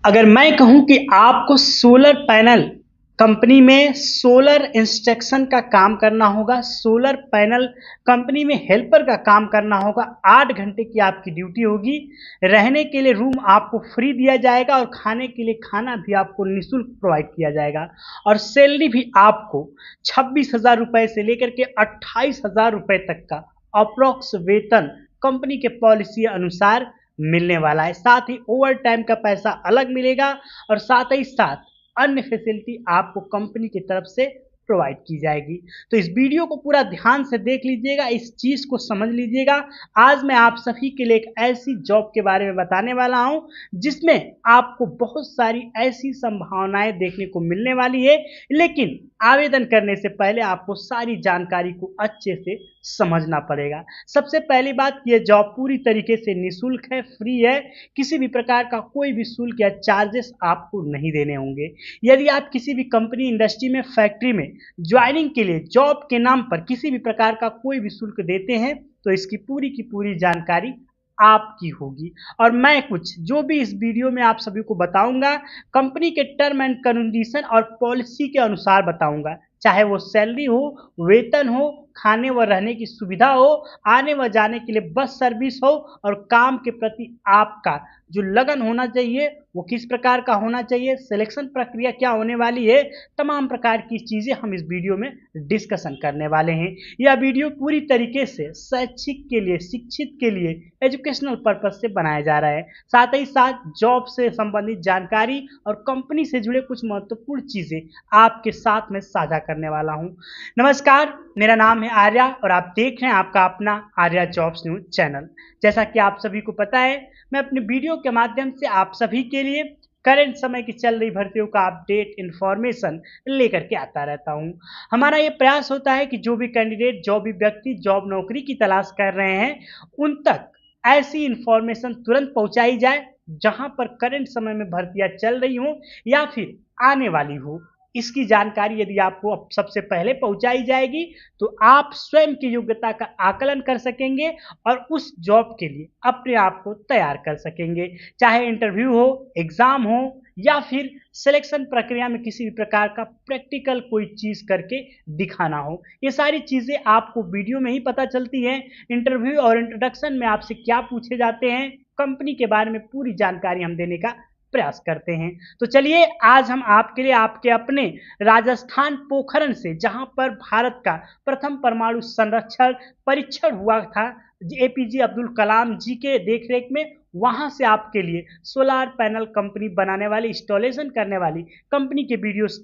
अगर मैं कहूं कि आपको सोलर पैनल कंपनी में सोलर इंस्ट्रक्शन का काम करना होगा, सोलर पैनल कंपनी में हेल्पर का काम करना होगा, 8 घंटे की आपकी ड्यूटी होगी। रहने के लिए रूम आपको फ्री दिया जाएगा और खाने के लिए खाना भी आपको निःशुल्क प्रोवाइड किया जाएगा। और सैलरी भी आपको 26,000 रुपए से लेकर के 28,000 रुपए तक का अप्रोक्स वेतन कंपनी के पॉलिसी अनुसार मिलने वाला है। साथ ही ओवर टाइम का पैसा अलग मिलेगा और साथ ही साथ अन्य फैसिलिटी आपको कंपनी की तरफ से प्रोवाइड की जाएगी। तो इस वीडियो को पूरा ध्यान से देख लीजिएगा, इस चीज को समझ लीजिएगा। आज मैं आप सभी के लिए एक ऐसी जॉब के बारे में बताने वाला हूं जिसमें आपको बहुत सारी ऐसी संभावनाएं देखने को मिलने वाली है, लेकिन आवेदन करने से पहले आपको सारी जानकारी को अच्छे से समझना पड़ेगा। सबसे पहली बात, यह जॉब पूरी तरीके से निःशुल्क है, फ्री है। किसी भी प्रकार का कोई भी शुल्क या चार्जेस आपको नहीं देने होंगे। यदि आप किसी भी कंपनी, इंडस्ट्री में, फैक्ट्री में ज्वाइनिंग के लिए जॉब के नाम पर किसी भी प्रकार का कोई भी शुल्क देते हैं तो इसकी पूरी की पूरी जानकारी आपकी होगी। और मैं कुछ जो भी इस वीडियो में आप सभी को बताऊंगा कंपनी के टर्म एंड कंडीशन और पॉलिसी के अनुसार बताऊंगा। चाहे वो सैलरी हो, वेतन हो, खाने व रहने की सुविधा हो, आने व जाने के लिए बस सर्विस हो, और काम के प्रति आपका जो लगन होना चाहिए वो किस प्रकार का होना चाहिए, सिलेक्शन प्रक्रिया क्या होने वाली है, तमाम प्रकार की चीजें हम इस वीडियो में डिस्कशन करने वाले हैं। यह वीडियो पूरी तरीके से शैक्षिक के लिए, शिक्षित के लिए, एजुकेशनल पर्पज से बनाया जा रहा है। साथ ही साथ जॉब से संबंधित जानकारी और कंपनी से जुड़े कुछ महत्वपूर्ण चीजें आपके साथ में साझा करने वाला हूं। नमस्कार, मेरा नाम है आर्या और आप देख रहे हैं आपका अपना आर्या जॉब्स न्यूज चैनल। जैसा कि आप सभी को पता है, मैं अपने वीडियो के माध्यम से आप सभी के लिए करंट समय की चल रही भर्तियों का अपडेट, इंफॉर्मेशन लेकर के आता रहता हूं। हमारा ये प्रयास होता है कि जो भी कैंडिडेट, जो भी व्यक्ति जॉब नौकरी की तलाश कर रहे हैं उन तक ऐसी इंफॉर्मेशन तुरंत पहुंचाई जाए जहां पर करंट समय में भर्तियां चल रही हो या फिर आने वाली हो। इसकी जानकारी यदि आपको सबसे पहले पहुंचाई जाएगी तो आप स्वयं की योग्यता का आकलन कर सकेंगे और उस जॉब के लिए अपने आप को तैयार कर सकेंगे। चाहे इंटरव्यू हो, एग्जाम हो या फिर सिलेक्शन प्रक्रिया में किसी भी प्रकार का प्रैक्टिकल कोई चीज करके दिखाना हो, ये सारी चीजें आपको वीडियो में ही पता चलती हैं। इंटरव्यू और इंट्रोडक्शन में आपसे क्या पूछे जाते हैं, कंपनी के बारे में पूरी जानकारी हम देने का प्रयास करते हैं। तो चलिए आज हम आपके लिए आपके अपने राजस्थान पोखरण से, जहां पर भारत का प्रथम परमाणु संरक्षण परीक्षण हुआ था एपीजे अब्दुल कलाम जी के देखरेख में, वहां से आपके लिए सोलर पैनल कंपनी बनाने वाली, इंस्टॉलेशन करने वाली कंपनी के वीडियोस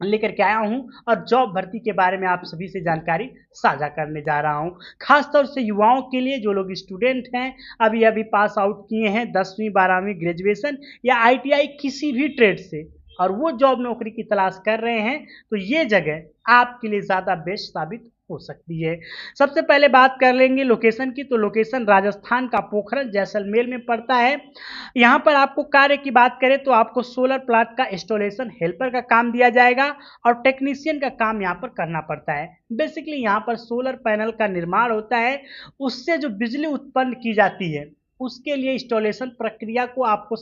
लेकर के आया हूं और जॉब भर्ती के बारे में आप सभी से जानकारी साझा करने जा रहा हूं। खासतौर से युवाओं के लिए, जो लोग स्टूडेंट हैं, अभी अभी पास आउट किए हैं 10वीं 12वीं ग्रेजुएशन या आईटीआई किसी भी ट्रेड से और वो जॉब नौकरी की तलाश कर रहे हैं, तो ये जगह आपके लिए ज़्यादा बेस्ट साबित हो सकती है। सबसे पहले बात कर लेंगे लोकेशन की। तो लोकेशन राजस्थान का पोखरण जैसलमेर में पड़ता है। यहाँ पर आपको कार्य की बात करें तो आपको सोलर प्लांट का इंस्टॉलेशन हेल्पर का काम दिया जाएगा और टेक्नीशियन का काम यहाँ पर करना पड़ता है। बेसिकली यहाँ पर सोलर पैनल का निर्माण होता है, उससे जो बिजली उत्पन्न की जाती है उसके लिए इंस्टॉलेशन प्रक्रिया को आपको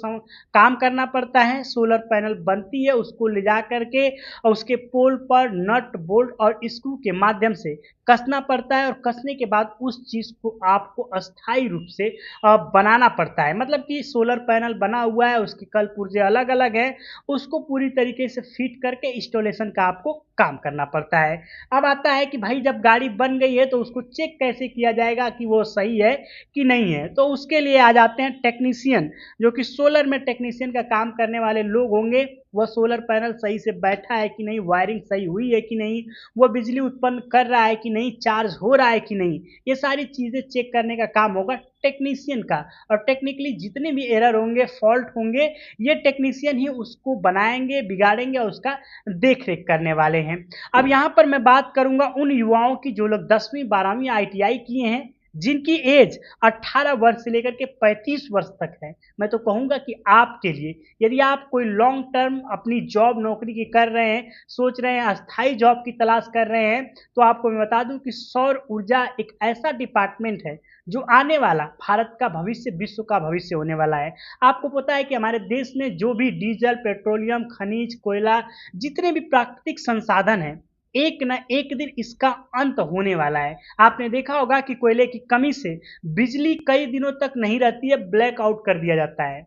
काम करना पड़ता है। सोलर पैनल बनती है, उसको ले जा करके और उसके पोल पर नट बोल्ट और स्क्रू के माध्यम से कसना पड़ता है और कसने के बाद उस चीज को आपको अस्थायी रूप से बनाना पड़ता है। मतलब कि सोलर पैनल बना हुआ है, उसके कल पुर्जे अलग अलग है, उसको पूरी तरीके से फिट करके इंस्टॉलेशन का आपको काम करना पड़ता है। अब आता है कि भाई जब गाड़ी बन गई है तो उसको चेक कैसे किया जाएगा कि वो सही है कि नहीं है। तो उसके लिए आ जाते हैं टेक्नीशियन, जो कि सोलर में टेक्नीशियन का काम करने वाले लोग होंगे। वह सोलर पैनल सही से बैठा है कि नहीं, वायरिंग सही हुई है कि नहीं, वो बिजली उत्पन्न कर रहा है कि नहीं, चार्ज हो रहा है कि नहीं, ये सारी चीजें चेक करने का काम होगा टेक्नीशियन का। और टेक्निकली जितने भी एरर होंगे, फॉल्ट होंगे, ये टेक्नीशियन ही उसको बनाएंगे, बिगाड़ेंगे और उसका देख रेख करने वाले हैं। अब यहाँ पर मैं बात करूंगा उन युवाओं की जो लोग 10वीं 12वीं आईटीआई किए हैं, जिनकी एज 18 वर्ष से लेकर के 35 वर्ष तक है। मैं तो कहूँगा कि आपके लिए, यदि आप कोई लॉन्ग टर्म अपनी जॉब नौकरी की कर रहे हैं, सोच रहे हैं, अस्थायी जॉब की तलाश कर रहे हैं, तो आपको मैं बता दूं कि सौर ऊर्जा एक ऐसा डिपार्टमेंट है जो आने वाला भारत का भविष्य, विश्व का भविष्य होने वाला है। आपको पता है कि हमारे देश में जो भी डीजल, पेट्रोलियम, खनिज, कोयला, जितने भी प्राकृतिक संसाधन हैं, एक न एक दिन इसका अंत होने वाला है। आपने देखा होगा कि कोयले की कमी से बिजली कई दिनों तक नहीं रहती है, ब्लैक आउट कर दिया जाता है।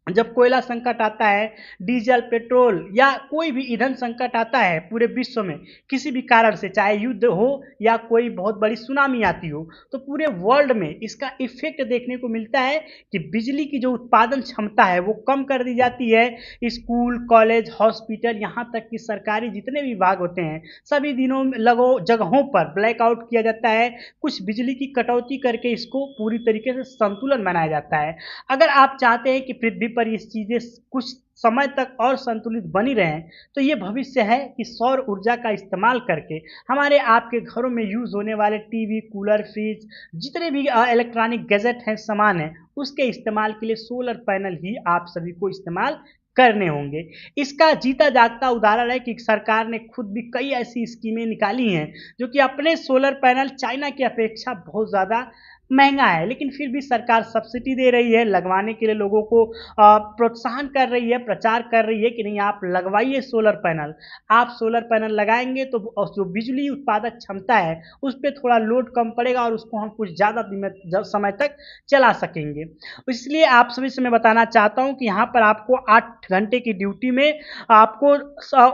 जब कोयला संकट आता है, डीजल, पेट्रोल या कोई भी ईंधन संकट आता है पूरे विश्व में, किसी भी कारण से, चाहे युद्ध हो या कोई बहुत बड़ी सुनामी आती हो, तो पूरे वर्ल्ड में इसका इफेक्ट देखने को मिलता है कि बिजली की जो उत्पादन क्षमता है वो कम कर दी जाती है। स्कूल, कॉलेज, हॉस्पिटल, यहाँ तक कि सरकारी जितने भी विभाग होते हैं, सभी दिनों लगो जगहों पर ब्लैकआउट किया जाता है। कुछ बिजली की कटौती करके इसको पूरी तरीके से संतुलन बनाया जाता है। अगर आप चाहते हैं कि पृथ्वी पर ये चीजें कुछ समय तक और संतुलित बनी रहें, तो ये भविष्य है कि सौर ऊर्जा का इस्तेमाल करके हमारे आपके घरों में यूज होने वाले टीवी, कूलर, फ्रिज, जितने भी इलेक्ट्रॉनिक गैजेट हैं, सामान है, उसके इस्तेमाल के लिए सोलर पैनल ही आप सभी को इस्तेमाल करने होंगे। इसका जीता जागता उदाहरण है कि सरकार ने खुद भी कई ऐसी स्कीमें निकाली हैं जो कि अपने सोलर पैनल चाइना की अपेक्षा बहुत ज़्यादा महंगा है, लेकिन फिर भी सरकार सब्सिडी दे रही है, लगवाने के लिए लोगों को प्रोत्साहन कर रही है, प्रचार कर रही है कि नहीं, आप लगवाइए सोलर पैनल। आप सोलर पैनल लगाएंगे तो जो बिजली उत्पादक क्षमता है उस पर थोड़ा लोड कम पड़ेगा और उसको हम कुछ ज़्यादा समय तक चला सकेंगे। इसलिए आप सभी से मैं बताना चाहता हूँ कि यहाँ पर आपको 8 घंटे की ड्यूटी में आपको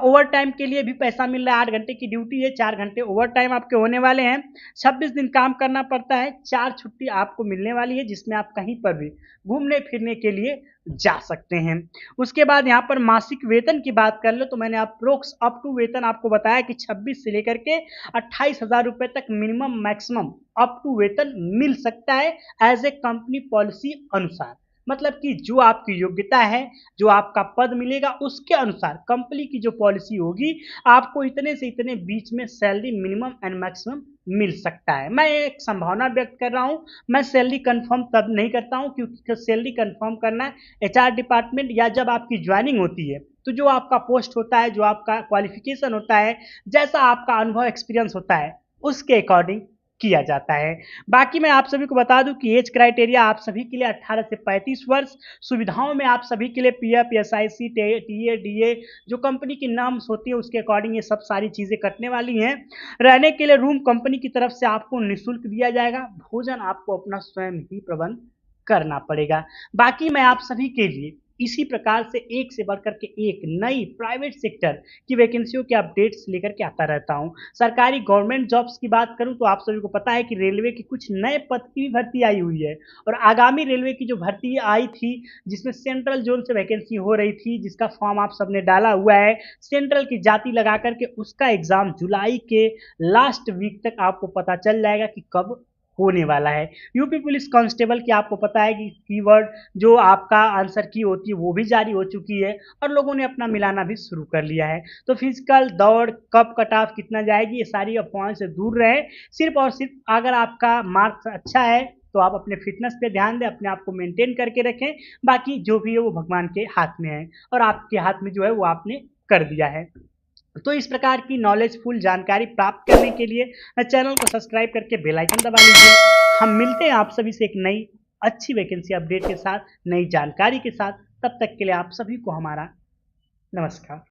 ओवर टाइम के लिए भी पैसा मिल रहा है। 8 घंटे की ड्यूटी है, 4 घंटे ओवर टाइम आपके होने वाले हैं, 26 दिन काम करना पड़ता है, 4 छुट्टी आपको मिलने वाली है, जिसमें आप कहीं पर भी घूमने फिरने के लिए जा सकते हैं। उसके बाद यहाँ पर मासिक वेतन की बात कर लो तो मैंने अप्रोक्स अप टू वेतन आपको बताया कि 26 से लेकर के 28,000 रुपए तक मिनिमम मैक्सिमम अप टू वेतन मिल सकता है एज ए कंपनी पॉलिसी अनुसार। मतलब कि जो आपकी योग्यता है, जो आपका पद मिलेगा, उसके अनुसार कंपनी की जो पॉलिसी होगी, आपको इतने से इतने बीच में सैलरी मिनिमम एंड मैक्सिमम मिल सकता है। मैं एक संभावना व्यक्त कर रहा हूं, मैं सैलरी कंफर्म तब नहीं करता हूं क्योंकि सैलरी कंफर्म करना एचआर डिपार्टमेंट या जब आपकी ज्वाइनिंग होती है तो जो आपका पोस्ट होता है, जो आपका क्वालिफिकेशन होता है, जैसा आपका अनुभव, एक्सपीरियंस होता है, उसके अकॉर्डिंग किया जाता है। बाकी मैं आप सभी को बता दूं कि एज क्राइटेरिया आप सभी के लिए 18 से 35 वर्ष, सुविधाओं में आप सभी के लिए पीएफ, एसआईसी, टीए, डीए, जो कंपनी की नाम्स होती है उसके अकॉर्डिंग ये सब सारी चीजें कटने वाली हैं। रहने के लिए रूम कंपनी की तरफ से आपको निःशुल्क दिया जाएगा, भोजन आपको अपना स्वयं ही प्रबंध करना पड़ेगा। बाकी मैं आप सभी के लिए इसी प्रकार से एक से बढ़कर के एक नई प्राइवेट सेक्टर की वैकेंसियों के अपडेट्स लेकर के आता रहता हूं। सरकारी गवर्नमेंट जॉब्स की बात करूं तो आप सभी को पता है कि रेलवे की कुछ नए पद की भी भर्ती आई हुई है और आगामी रेलवे की जो भर्ती आई थी जिसमें सेंट्रल जोन से वैकेंसी हो रही थी, जिसका फॉर्म आप सबने डाला हुआ है, सेंट्रल की जाति लगा करके उसका एग्जाम जुलाई के लास्ट वीक तक आपको पता चल जाएगा कि कब होने वाला है। यूपी पुलिस कांस्टेबल की आपको पता है कि कीवर्ड जो आपका आंसर की होती है वो भी जारी हो चुकी है और लोगों ने अपना मिलाना भी शुरू कर लिया है। तो फिजिकल दौड़ कब कट ऑफ कितना जाएगी, ये सारी अफवाहों से दूर रहे। सिर्फ और सिर्फ अगर आपका मार्क्स अच्छा है तो आप अपने फिटनेस पे ध्यान दें, अपने आप को मेंटेन करके रखें। बाकी जो भी है वो भगवान के हाथ में है और आपके हाथ में जो है वो आपने कर दिया है। तो इस प्रकार की नॉलेजफुल जानकारी प्राप्त करने के लिए चैनल को सब्सक्राइब करके बेल आइकन दबा लीजिए। हम मिलते हैं आप सभी से एक नई अच्छी वैकेंसी अपडेट के साथ, नई जानकारी के साथ। तब तक के लिए आप सभी को हमारा नमस्कार।